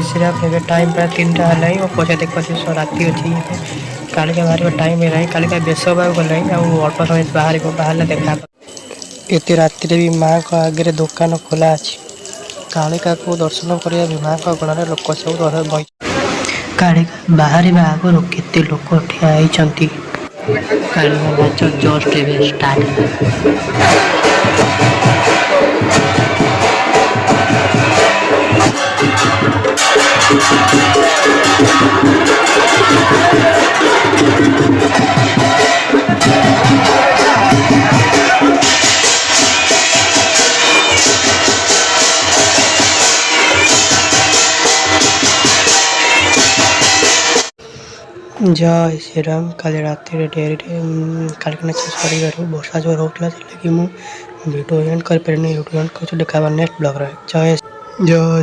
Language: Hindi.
श्रीराम एवं टाइम प्राय 3टा है और पचे देख पारे राति अच्छी कालिका बाहर टाइम है कालिका बेस गला अल्प समय बाहर बाहर देखा ये राति भी माँ को आगे दुकान खोला अच्छी कालिका को दर्शन करने भी माँ को गणना लोक सब बही कालिका बाहर आगुरी केते लोक ठिया होती कालिका नाच जस्ट स्टार्ट जय श्रीराम काली राति डेरी कालिका नाच सर वर्षा जोर होता है कि मुझे वीडियो एंड कर यूट्यूब देखा नेक्स्ट ब्लॉग जय जय।